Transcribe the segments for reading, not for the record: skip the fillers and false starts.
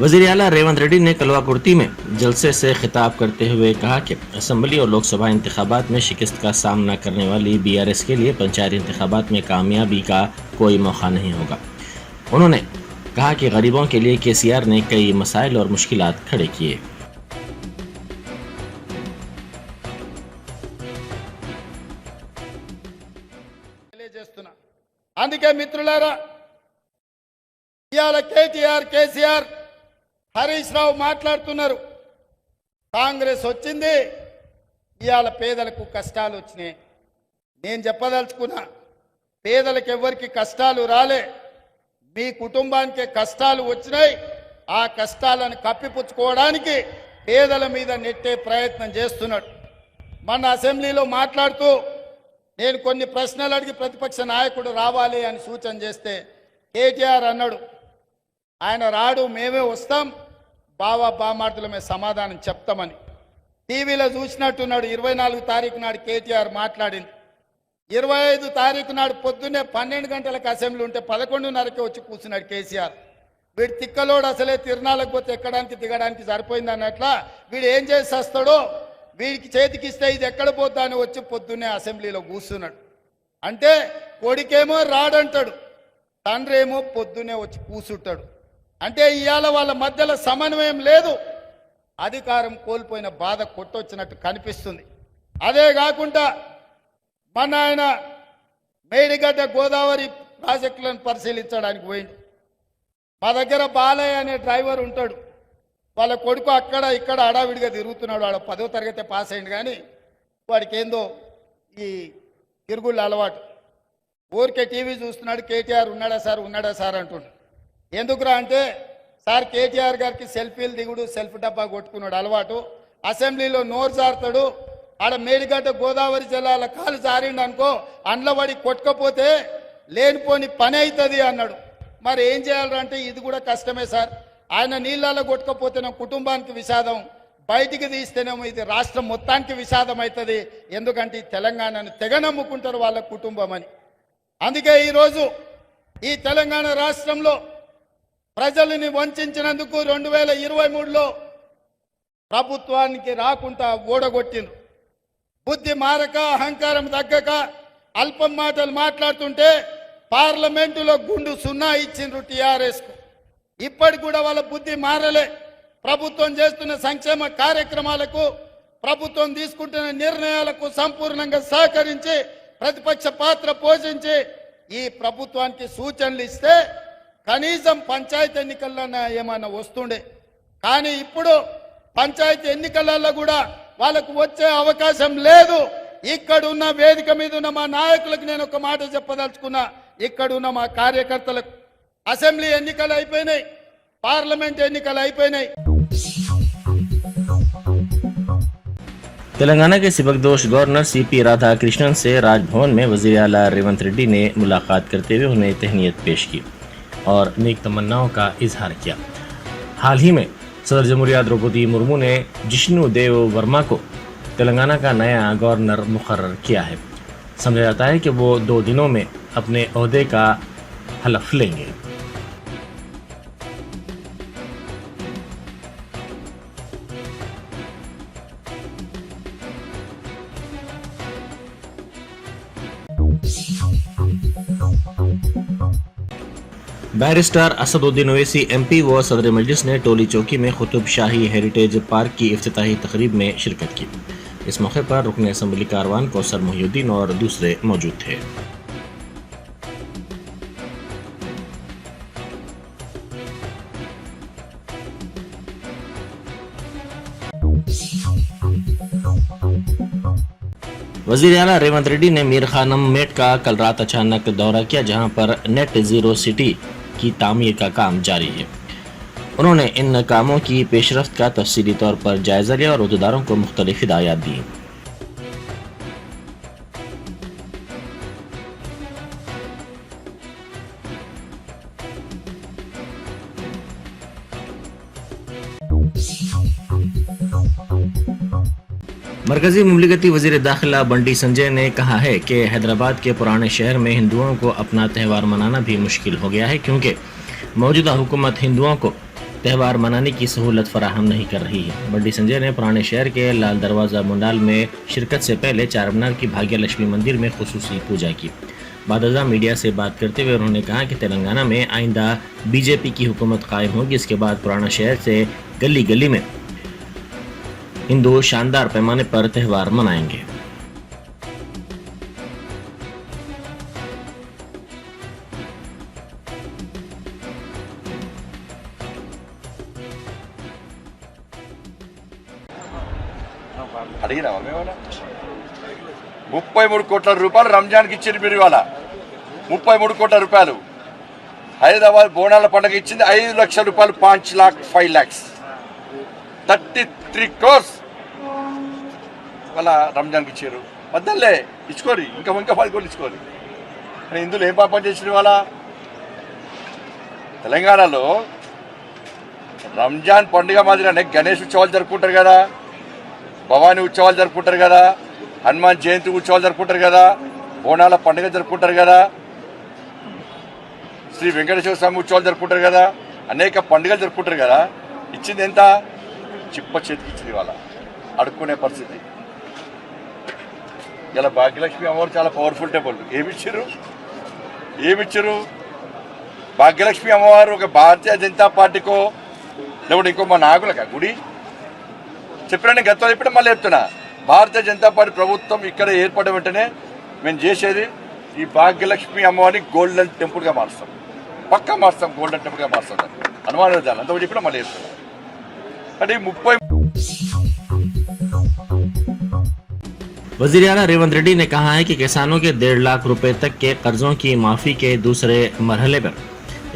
वज़ीर आला रेवंत रेड्डी ने कलवाकुर्ती में जलसे से खिताब करते हुए कहा कि असम्बली और लोकसभा इंतखाबात में शिकस्त का सामना करने वाली बीआरएस के लिए पंचायती इंतखाबात में कामयाबी का कोई मौका नहीं होगा। उन्होंने कहा कि गरीबों के लिए केसीआर ने कई मसाइल और मुश्किलात खड़े किए। అందుకే మిత్రులారా, ఇవాళ కేటీఆర్, కేసీఆర్, హరీష్ రావు మాట్లాడుతున్నారు. కాంగ్రెస్ వచ్చింది, ఇవాళ పేదలకు కష్టాలు వచ్చినాయి. నేను చెప్పదలుచుకున్నా, పేదలకు ఎవరికి కష్టాలు రాలే, మీ కుటుంబానికి కష్టాలు వచ్చినాయి. ఆ కష్టాలను కప్పిపుచ్చుకోవడానికి పేదల మీద నెట్టే ప్రయత్నం చేస్తున్నాడు. మన అసెంబ్లీలో మాట్లాడుతూ నేను కొన్ని ప్రశ్నలు అడిగి ప్రతిపక్ష నాయకుడు రావాలి అని సూచన చేస్తే కేటీఆర్ అన్నాడు, ఆయన రాడు, మేమే వస్తాం, బావా బామార్దులమే సమాధానం చెప్తామని. టీవీలో చూసినట్టున్నాడు. 24 తారీఖు నాడు కేటీఆర్ మాట్లాడింది. 25 తారీఖు నాడు పొద్దున్నే 12 గంటలకు అసెంబ్లీ ఉంటే 11:30కి వచ్చి కూర్చున్నాడు కేసీఆర్. వీడు తిక్కలోడు, అసలే తిరణాలకు పోతే ఎక్కడానికి దిగడానికి సరిపోయింది అన్నట్లా వీడు ఏం చేసి వస్తాడో, వీడికి చేతికిస్తే ఇది ఎక్కడ పోతా అని వచ్చి పొద్దున్నే అసెంబ్లీలో కూర్చున్నాడు. అంటే కొడుకేమో రాడంటాడు, తండ్రి ఏమో పొద్దున్నే వచ్చి కూర్చుంటాడు. అంటే ఇవాళ వాళ్ళ మధ్యలో సమన్వయం లేదు. అధికారం కోల్పోయిన బాధ కొట్టొచ్చినట్టు కనిపిస్తుంది. అదే కాకుండా మన ఆయన మేడిగడ్డ గోదావరి ప్రాజెక్టులను పరిశీలించడానికి పోయింది. మా దగ్గర బాలయ్య అనే డ్రైవర్ ఉంటాడు. వాళ్ళ కొడుకు అక్కడ ఇక్కడ అడావిడిగా తిరుగుతున్నాడు. వాడు 10వ తరగతి పాస్ అయింది, కానీ వాడికి ఏందో ఈ తిరుగుళ్ళు అలవాటు. ఊరికే టీవీ చూస్తున్నాడు. కేటీఆర్ ఉన్నాడా సార్ అంటుండు. ఎందుకురా అంటే, సార్ కేటీఆర్ గారికి సెల్ఫీలు దిగుడు, సెల్ఫ్ డబ్బా కొట్టుకున్నాడు అలవాటు. అసెంబ్లీలో నోరు జారుతాడు. ఆడ మేడిగడ్డ గోదావరి జిల్లాల కాలు జారిండు అనుకో, అండ్లబడి కొట్టుకపోతే లేనిపోని పని అవుతుంది అన్నాడు. మరి ఏం చేయాలంటే ఇది కూడా కష్టమే సార్. ఆయన నీళ్ళలో కొట్టుకపోతేనే కుటుంబానికి విషాదం, బయటికి తీస్తేనేమో ఇది రాష్ట్రం మొత్తానికి విషాదం అవుతుంది. ఎందుకంటే ఈ తెలంగాణను తెగ నమ్ముకుంటారు వాళ్ళ కుటుంబం అని. అందుకే ఈరోజు ఈ తెలంగాణ రాష్ట్రంలో ప్రజలని వంచినందుకు 2023లో ప్రభుత్వానికి రాకుండా ఓడగొట్టిండ్రు. బుద్ధి మారక, అహంకారం తగ్గక అల్పం మాటలు మాట్లాడుతుంటే పార్లమెంటులో గుండు సున్నా ఇచ్చిండ్రు టీఆర్ఎస్కు. ఇప్పటికి కూడా వాళ్ళ బుద్ధి మారలే. ప్రభుత్వం చేస్తున్న సంక్షేమ కార్యక్రమాలకు, ప్రభుత్వం తీసుకుంటున్న నిర్ణయాలకు సంపూర్ణంగా సహకరించి ప్రతిపక్ష పాత్ర పోషించి ఈ ప్రభుత్వానికి సూచనలు ఇస్తే కనీసం పంచాయతీ ఎన్నికల్లో ఏమైనా వస్తుండే. కానీ ఇప్పుడు పంచాయతీ ఎన్నికలలో కూడా వాళ్ళకు వచ్చే అవకాశం లేదు. ఇక్కడున్న వేదిక మీద ఉన్న మా నాయకులకు నేను ఒక మాట చెప్పదలుచుకున్నా. ఇక్కడున్న మా కార్యకర్తలకు అసెంబ్లీ ఎన్నికలు అయిపోయినాయి, పార్లమెంట్ ఎన్నికలు అయిపోయినాయి. तेलंगाना के सबकदोश गवर्नर सीपी राधाकृष्णन से राजभवन में वज़ीर आला रेवंत रेड्डी ने मुलाकात करते हुए उन्हें तहनीत पेश की और नेक तमन्नाओं का इजहार किया। हाल ही में सदर जमहूरिया द्रौपदी मुर्मू ने जिष्णु देव वर्मा को तेलंगाना का नया गवर्नर मुकर्रर किया है। समझा जाता है कि वो 2 दिनों में अपने ओहदे का हलफ लेंगे। बैरिस्टर असदुद्दीन ओवैसी एमपी व सदर मजलिस ने टोली चौकी में कुतुब शाही हेरिटेज पार्क की इफ्तिताही तकरीब में शिरकत की। इस मौके पर रुकन असम्बली कारवान कौसर मोहिउद्दीन और दूसरे मौजूद थे। वज़ीर आला रेवंत रेड्डी ने मीर खानम मेट का कल रात अचानक दौरा किया, जहां पर नेट जीरो सिटी की तामीर का काम जारी है। उन्होंने इन कामों की पेशरफ्त का तफसीली तौर पर जायजा लिया और उहदेदारों को मुख्तलिफ हिदायत दी। मरकजी मुमलिकती वजीर दाखिला बंडी संजय ने कहा है कि हैदराबाद के पुराने शहर में हिंदुओं को अपना त्यौहार मनाना भी मुश्किल हो गया है, क्योंकि मौजूदा हुकूमत हिंदुओं को त्यौहार मनाने की सहूलत फराहम नहीं कर रही है। बंडी संजय ने पुराने शहर के लाल दरवाज़ा मुंडाल में शिरकत से पहले चारमीनार की भाग्य लक्ष्मी मंदिर में खुसूसी पूजा की। बादशाह मीडिया से बात करते हुए उन्होंने कहा कि तेलंगाना में आइंदा बीजेपी की हुकूमत कायम होगी। इसके बाद पुराना शहर से गली गली में हिंदू शानदार पैमाने पर त्यौहार मनाएंगे। అడిగినావా మేమన్నా 33 కోట్ల రూపాయలు రంజాన్కి ఇచ్చింది మీరు ఇవాళ 33 కోట్ల రూపాయలు హైదరాబాద్ బోనాల పండుగ ఇచ్చింది 5 లక్షల రూపాయలు 5 lakhs 33 crores వాళ్ళ రంజాన్కి ఇచ్చారు మధ్యలో ఇచ్చుకోరు ఇంకా 10 కోట్లు ఇచ్చుకోరు కానీ ఇందులో ఏం పాపం చేసింది వాళ్ళ తెలంగాణలో రంజాన్ పండుగ మాదిరిగానే గణేష్ ఉత్సవాలు జరుపుకుంటారు కదా, భవానీ ఉత్సవాలు జరుపుకుంటారు కదా, హనుమాన్ జయంతి ఉత్సవాలు జరుపుకుంటారు కదా, బోనాల పండుగ జరుపుకుంటారు కదా, శ్రీ వెంకటేశ్వర స్వామి ఉత్సవాలు జరుపుకుంటారు కదా, అనేక పండుగలు జరుపుకుంటారు కదా. ఇచ్చింది ఎంత? చిప్ప చేతికి ఇచ్చింది వాళ్ళ అడుక్కునే పరిస్థితి. ఇలా భాగ్యలక్ష్మి అమ్మవారు చాలా పవర్ఫుల్ టెంపుల్. ఏమిచ్చారు భాగ్యలక్ష్మి అమ్మవారు? ఒక భారతీయ జనతా పార్టీకో లేకపోతే ఇంకో మా నాయకులకా గుడి చెప్పినా గతంలో చెప్పినా మళ్ళీ చెప్తున్నా, భారతీయ జనతా పార్టీ ప్రభుత్వం ఇక్కడ ఏర్పడిన వెంటనే మేము చేసేది ఈ భాగ్యలక్ష్మి అమ్మవారిని గోల్డెన్ టెంపుల్గా మారుస్తాం, పక్కా మారుస్తాం, గోల్డెన్ టెంపుల్గా మారుస్తాం. అనుమానం లేదు, అంతకు చెప్పినా మళ్ళీ చెప్తున్నా. అంటే 30 वज़ीर आला रेवंत रेड्डी ने कहा है कि किसानों के 1.5 लाख रुपए तक के कर्जों की माफ़ी के दूसरे मरहले पर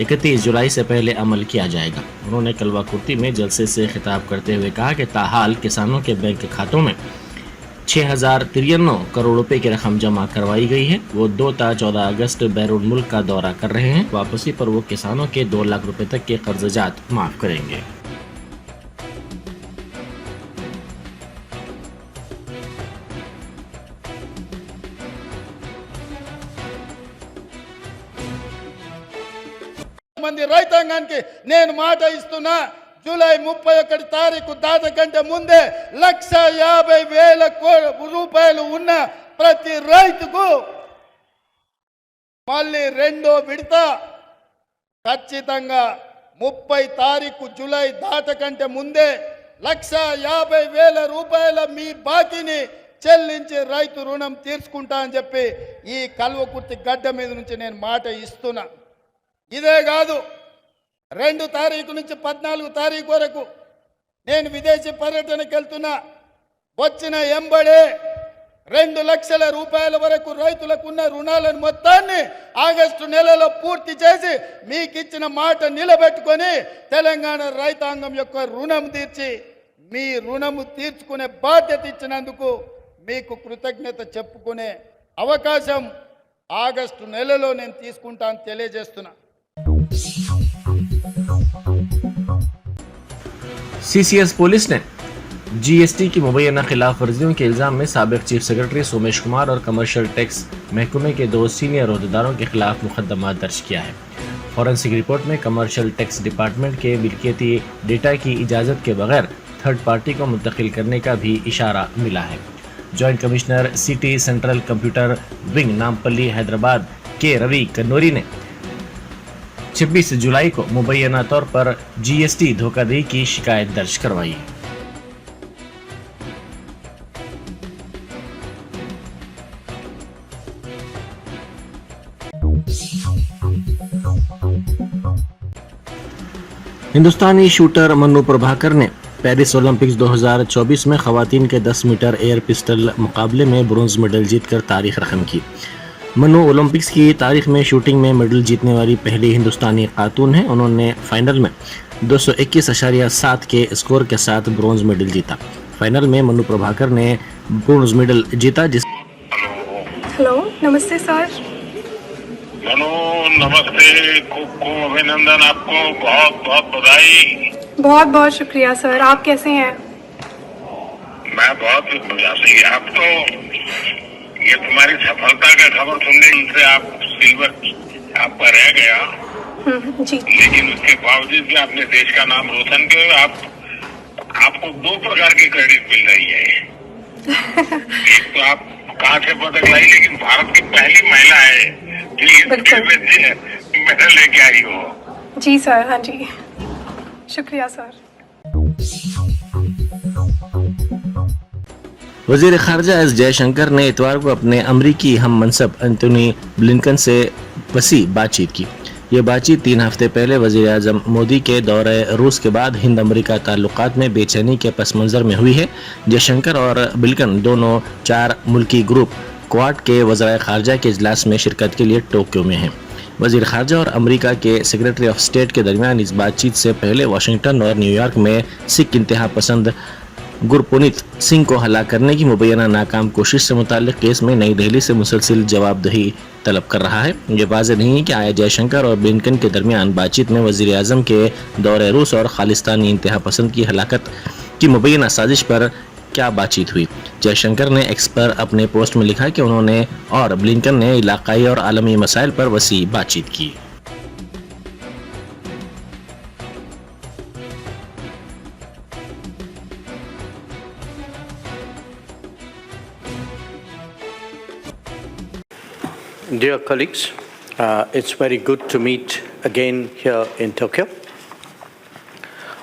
31 जुलाई से पहले अमल किया जाएगा। उन्होंने कलवा कुर्ती में जलसे से खिताब करते हुए कहा कि ताहाल किसानों के बैंक खातों में 6093 करोड़ रुपए की रकम जमा करवाई गई है। वो 2 ता 14 अगस्त बैरून मुल्क का दौरा कर रहे हैं। वापसी पर वो किसानों के 2 लाख रुपए तक के कर्जजात माफ़ करेंगे। మంది రైతాంగానికి నేను మాట ఇస్తున్నా, జూలై 31 తారీఖు దాట కంటే ముందే 1,50,000 రూపాయలు ఉన్న ప్రతి రైతుకు మళ్ళీ రెండో విడత ఖచ్చితంగా 30 తారీఖు జూలై దాట కంటే ముందే 1,50,000 రూపాయల మీ బాకీని చెల్లించి రైతు రుణం తీర్చుకుంటా అని చెప్పి ఈ కల్వకుర్తి గడ్డ మీద నుంచి నేను మాట ఇస్తున్నా. ఇదే కాదు, 2 తారీఖు నుంచి 14 తారీఖు వరకు నేను విదేశీ పర్యటనకు వెళ్తున్నా. వచ్చిన ఎంబడే 2 లక్షల రూపాయల వరకు రైతులకు ఉన్న రుణాలను మొత్తాన్ని ఆగస్టు నెలలో పూర్తి చేసి మీకు ఇచ్చిన మాట నిలబెట్టుకొని తెలంగాణ రైతాంగం యొక్క రుణం తీర్చి మీ రుణము తీర్చుకునే బాధ్యత ఇచ్చినందుకు మీకు కృతజ్ఞత చెప్పుకునే అవకాశం ఆగస్టు నెలలో నేను తీసుకుంటాను తెలియజేస్తున్నా. सीसीएस पुलिस ने जीएसटी की मुबैना खिलाफ वर्जियों के इल्जाम में साबिक चीफ सेक्रेटरी सोमेश कुमार और कमर्शियल टैक्स महकमे के 2 सीनियर अहदेदारों के खिलाफ मुकदमा दर्ज किया है। फॉरेंसिक रिपोर्ट में कमर्शियल टैक्स डिपार्टमेंट के मिल्कियती डेटा की इजाज़त के बगैर थर्ड पार्टी को मुंतकिल करने का भी इशारा मिला है। Joint commissioner city central computer wing Nampally Hyderabad के रवि कन्नौरी ने 26 जुलाई को मुबैना तौर पर जीएसटी धोखाधड़ी की शिकायत दर्ज करवाई है। हिंदुस्तानी शूटर मन्नू प्रभाकर ने पेरिस ओलंपिक्स 2024 में खवातीन के 10 मीटर एयर पिस्टल मुकाबले में ब्रोंज मेडल जीतकर तारीख रकम की। मन्नू ओलंपिक्स की तारीख में शूटिंग में मेडल जीतने वाली पहली हिंदुस्तानी खातून हैं। उन्होंने फाइनल में 221.7 के स्कोर के साथ ब्रोंज मेडल जीता। फाइनल में मन्नू प्रभाकर ने ब्रोंज मेडल जीता। हेलो, नमस्ते सर। मनु नमस्ते, खूब खूब अभिनंदन, आपको बहुत बहुत बधाई। बहुत बहुत शुक्रिया सर। आप कैसे हैं? मैं बहुत उदासी। आप तो ये तुम्हारी सफलता का खबर सुनने से आप सिल्वर आपका रह गया, जी लेकिन उसके बावजूद भी आपने देश का नाम रोशन किया। आपको दो प्रकार की क्रेडिट मिल रही है। एक तो आप कांस्य पदक लाई, लेकिन भारत की पहली महिला है जो इस खेल में मेडल लेके आई हो। जी सर, हाँ जी, शुक्रिया सर। वज़ीर ख़ारजा एस जयशंकर ने इतवार को अपने अमरीकी हम मनसब एंटोनी ब्लिंकन से वसी बातचीत की। ये बातचीत 3 हफ्ते पहले वज़ीर आज़म मोदी के दौरे रूस के बाद हिंद अमरीका ताल्लुकात में बेचैनी के पस मंज़र में हुई है। जयशंकर और ब्लिंकन दोनों 4 मुल्की ग्रुप क्वाड के वज़राए ख़ारजा के इजलास में शिरकत के लिए टोक्यो में हैं। वज़ीर ख़ारजा और अमरीका के सेक्रेटरी ऑफ स्टेट के दरमियान इस बातचीत से पहले वाशिंगटन और न्यूयॉर्क में सिख इंतहा पसंद गुरपुनीत सिंह को हला करने की मुबैना नाकाम कोशिश से मुताल्लिक केस में नई दिल्ली से मुसलसिल जवाबदही तलब कर रहा है। ये वाज़ेह नहीं है कि आया जयशंकर और ब्लिंकन के दरमियान बातचीत में वज़ीर आज़म के दौरे रूस और खालिस्तानी इंतहा पसंद की हलाकत की मुबैना साजिश पर क्या बातचीत हुई। जयशंकर ने एक्स पर अपने पोस्ट में लिखा कि उन्होंने और ब्लिंकन ने इलाकाई और आलमी मसाइल पर वसी बातचीत की। Dear colleagues, it's very good to meet again here in Tokyo.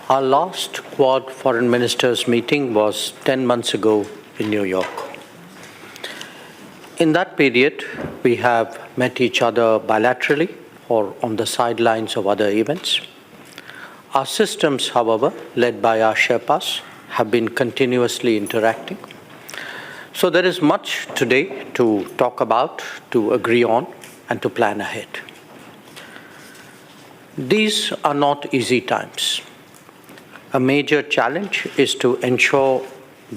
Our last Quad Foreign Ministers meeting was 10 months ago in New York. In that period, we have met each other bilaterally or on the sidelines of other events. Our systems, however, led by our Sherpas, have been continuously interacting. So there is much today to talk about, to agree on, and to plan ahead. These are not easy times. A major challenge is to ensure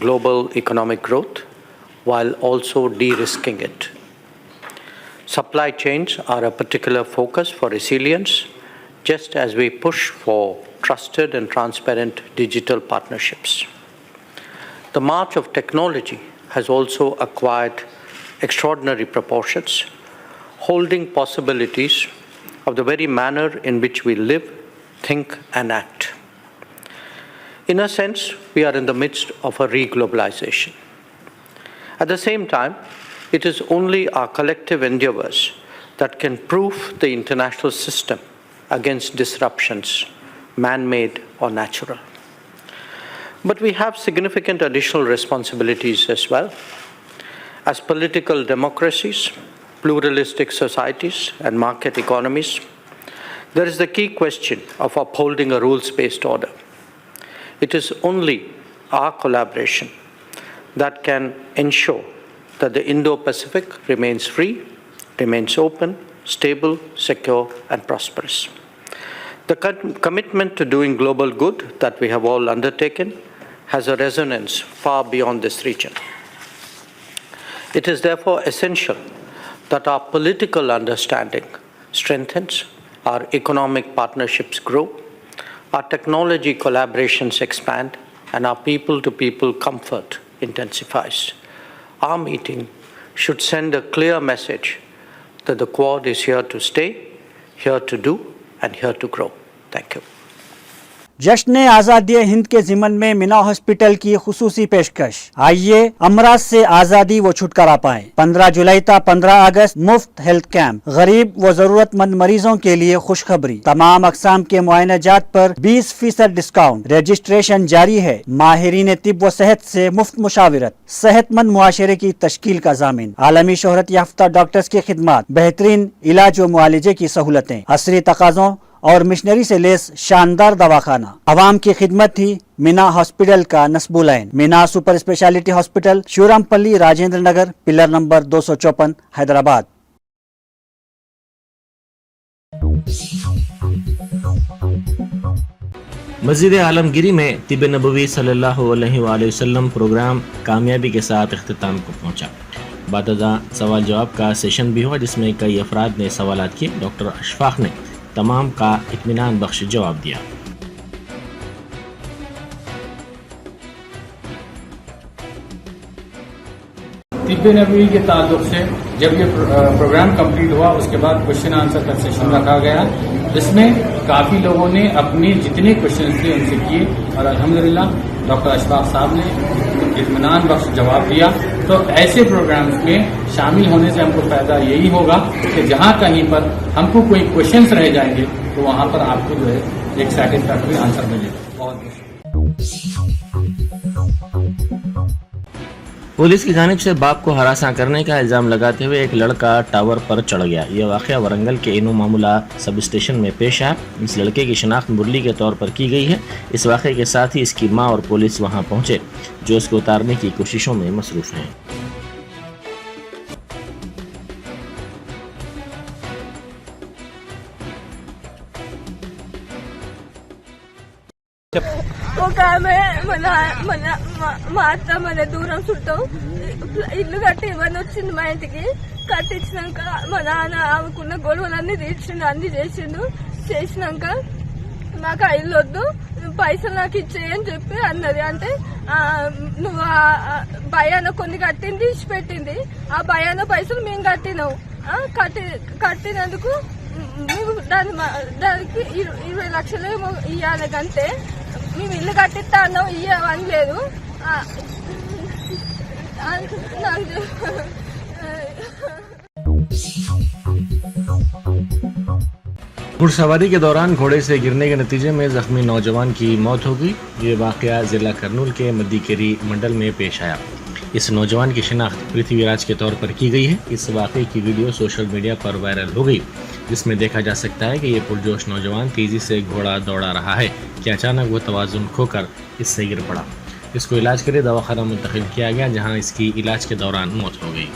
global economic growth while also de-risking it. Supply chains are a particular focus for resilience, just as we push for trusted and transparent digital partnerships. The march of technology has also acquired extraordinary proportions, holding possibilities of the very manner in which we live, think, and act. In a sense, we are in the midst of a re-globalization. At the same time, it is only our collective endeavors that can proof the international system against disruptions, man-made or natural. But we have significant additional responsibilities as well. As political democracies, pluralistic societies, and market economies, there is the key question of upholding a rules-based order. It is only our collaboration that can ensure that the Indo-Pacific remains free, remains open, stable, secure, and prosperous. The commitment to doing global good that we have all undertaken has a resonance far beyond this region. It is therefore essential that our political understanding strengthens, our economic partnerships grow, our technology collaborations expand, and our people-to-people comfort intensifies. Our meeting should send a clear message that the Quad is here to stay, here to do, and here to grow. Thank you. जश्न आज़ादी हिंद के ज़िमन में Meena hospital की खुसूसी पेशकश। आइए अमराज से आज़ादी व छुटकारा पाएं। 15 जुलाई ता 15 अगस्त मुफ्त हेल्थ कैंप। गरीब व जरूरतमंद मरीजों के लिए खुशखबरी। तमाम अकसाम के मुआयनाजात पर 20% डिस्काउंट। रजिस्ट्रेशन जारी है। माहिरीन तिब व सेहत से मुफ्त मुशावरत। सेहतमंद मुआशरे की तश्कील का जामिन। आलमी शोहरत याफ्ता डॉक्टर्स की खिदमत। बेहतरीन इलाज व मुआलजे की सहूलतें। असरी तकाज़ों और मिशनरी से लेस शानदार दवाखाना। अवाम की खिदमत थी मीना हॉस्पिटल का नस्बुलैन। Meena super speciality hospital, Shivarampally, Rajendra Nagar, pillar number 254, Hyderabad. Masjid Alamgiri में तिब नबवी सल्लल्लाहु अलैहि वसल्लम प्रोग्राम कामयाबी के साथ इख्तिताम को पहुंचा। बाददा सवाल जवाब का सेशन भी हुआ, जिसमें कई अफराद ने सवालात किए। डॉक्टर अशफाक ने तमाम का इत्मीनान बख्श जवाब दिया। तिब्बे नबवी के ताल्लुक से जब ये प्रोग्राम कंप्लीट हुआ उसके बाद क्वेश्चन आंसर का सेशन रखा गया, जिसमें काफी लोगों ने अपने जितने क्वेश्चन थे उनसे किए और अल्हम्दुलिल्लाह डॉक्टर अशफाक साहब ने इत्मीनान बख्श जवाब दिया। तो ऐसे प्रोग्राम्स में शामिल होने से हमको फायदा यही होगा कि जहां कहीं पर हमको कोई क्वेश्चंस रह जाएंगे तो वहां पर आपको जो है एक सैटिस्फैक्टरी आंसर मिलेगा। बहुत पुलिस की जानिब से बाप को हरासा करने का इल्ज़ाम लगाते हुए एक लड़का टावर पर चढ़ गया। यह वाक़या वरंगल के इनू मामूला सब स्टेशन में पेश आया। इस लड़के की शिनाख्त मुरली के तौर पर की गई है। इस वाक़े के साथ ही इसकी मां और पुलिस वहां पहुंचे, जो इसको उतारने की कोशिशों में मसरूफ़ हैं। ఒక ఆమె మా అత్త మన దూరం చుట్టూ ఇల్లు కట్టి ఇవన్నీ వచ్చింది మా ఇంటికి. కట్టించినాక మా నాన్న ఆమెకున్న గొడవలన్నీ తీర్చిండు, అన్ని చేసినాక నాకు ఆ ఇల్లు వద్దు, పైసలు నాకు ఇచ్చేయని చెప్పి అన్నది. అంటే నువ్వు భయాన కొన్ని కట్టింది ఇచ్చిపెట్టింది, ఆ భయాన పైసలు మేము కట్టినావు. కట్టినందుకు దానికి 20 లక్షలు ఇవ్వాలి కంటే మేము ఇల్లు కట్టిస్తా అన్నావు, ఇవ్వని లేదు. घुड़सवारी के दौरान घोड़े से गिरने के नतीजे में जख्मी नौजवान की मौत हो गई। ये वाक़या जिला करनूल के मद्दीकेरी मंडल में पेश आया। इस नौजवान की शिनाख्त पृथ्वीराज के तौर पर की गई है। इस वाक़े की वीडियो सोशल मीडिया पर वायरल हो गई, जिसमें देखा जा सकता है कि ये पुरजोश नौजवान तेज़ी से घोड़ा दौड़ा रहा है कि अचानक वो तवाज़ुन खोकर इससे गिर पड़ा। इसको इलाज के लिए दवाखाना मुंतकिल किया गया, जहाँ इसकी इलाज के दौरान मौत हो गई।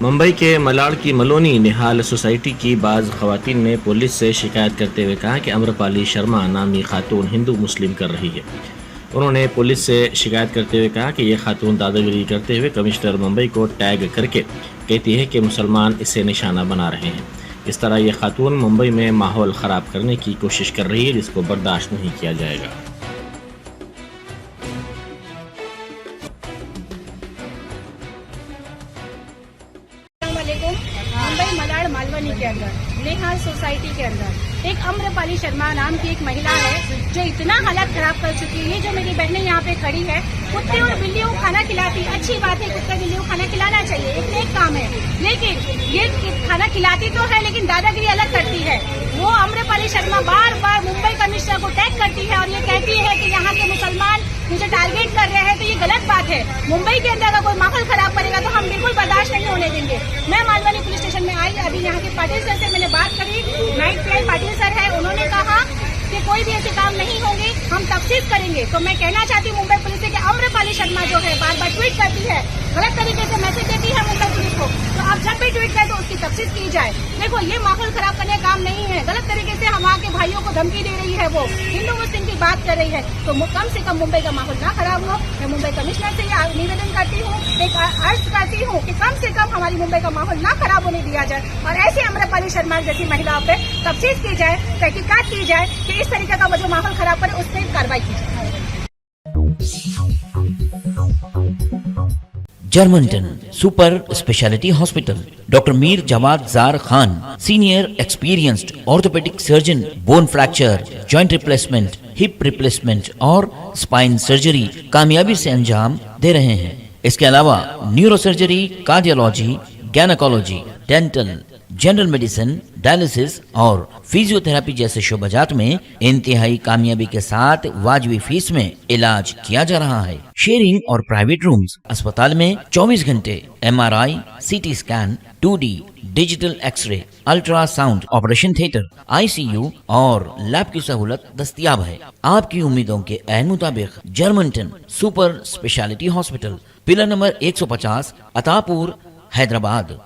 मुंबई के मलाड की मलोनी निहाल सोसाइटी की बाज़ ख़वातीन ने पुलिस से शिकायत करते हुए कहा कि अम्रपाली शर्मा नामी खातून हिंदू मुस्लिम कर रही है। उन्होंने पुलिस से शिकायत करते हुए कहा कि यह खातून दादागिरी करते हुए कमिश्नर मुंबई को टैग करके कहती है कि मुसलमान इसे निशाना बना रहे हैं। इस तरह यह खातून मुंबई में माहौल ख़राब करने की कोशिश कर रही है, जिसको बर्दाश्त नहीं किया जाएगा। मुंबई मलाड मालवनी के अंदर निहाल सोसाइटी के अंदर एक अम्रपाली शर्मा नाम की एक महिला है जो इतना हालत खराब कर चुकी है। जो मेरी बहनें यहाँ पे खड़ी है, कुत्ते और बिल्लियों को खाना खिलाती, अच्छी बात है, कुत्ते बिल्लियों को खाना खिलाना चाहिए, एक नेक काम है। लेकिन ये खाना खिलाती तो है लेकिन दादागिरी अलग करती है। वो अम्रपाली शर्मा बार बार मुंबई कमिश्नर को टैग करती है और ये कहती है कि यहाँ के मुसलमान मुझे टारगेट कर रहे हैं, तो ये गलत बात है। मुंबई के अंदर अगर कोई माहौल खराब करेगा तो हम बिल्कुल बर्दाश्त नहीं होने देंगे। मैं मालवनी पुलिस स्टेशन में आई, अभी यहाँ के पाटिल सर से मैंने बात करी, नाइट फ्लाई पाटिल सर है, उन्होंने कहा कि कोई भी ऐसे काम नहीं होंगे, हम तफ्तीश करेंगे। तो मैं कहना चाहती हूँ मुंबई पुलिस से कि अम्रपाली शर्मा जो है बार बार ट्वीट करती है, गलत तरीके से मैसेज देती है मुंबई पुलिस को, तो आप जब भी ट्वीट करें तो उसकी तफ्तीश की जाए। देखो ये माहौल खराब करने का काम नहीं है, गलत तरीके से हम वहाँ के भाइयों को धमकी दे रही है, वो हिंदू मुस्लिम की बात कर रही है। तो कम से कम मुंबई का माहौल ना खराब हो। मैं मुंबई कमिश्नर से ये निवेदन करती हूँ, एक अर्ज करती हूँ कि कम से कम हमारी मुंबई का माहौल ना खराब होने दिया जाए और ऐसे अम्रपाली शर्मा जैसी महिलाओं पे तफ्तीश की जाए, तहकीकात की जाए कि इस तरीके का जो माहौल खराब करे उस पर कार्रवाई की जाए। Germanten super speciality hospital, doctor Mir Jawad Zar Khan, senior experienced orthopaedic surgeon, bone fracture, joint replacement, hip replacement और स्पाइन सर्जरी कामयाबी से अंजाम दे रहे हैं। इसके अलावा neuro surgery, cardiology, gynaecology, dental, general medicine, dialysis और फिजियोथेरेपी जैसे शोबाजात में इंतहाई कामयाबी के साथ वाजबी फीस में इलाज किया जा रहा है। शेयरिंग और प्राइवेट रूम्स, अस्पताल में 24 घंटे MRI, CT scan, 2D digital x-ray, ultrasound, operation theatre, ICU और लैब की सहूलत दस्तयाब है। आपकी उम्मीदों के ऐन मुताबिक Germanten super speciality hospital, pillar number 150, Attapur, Hyderabad.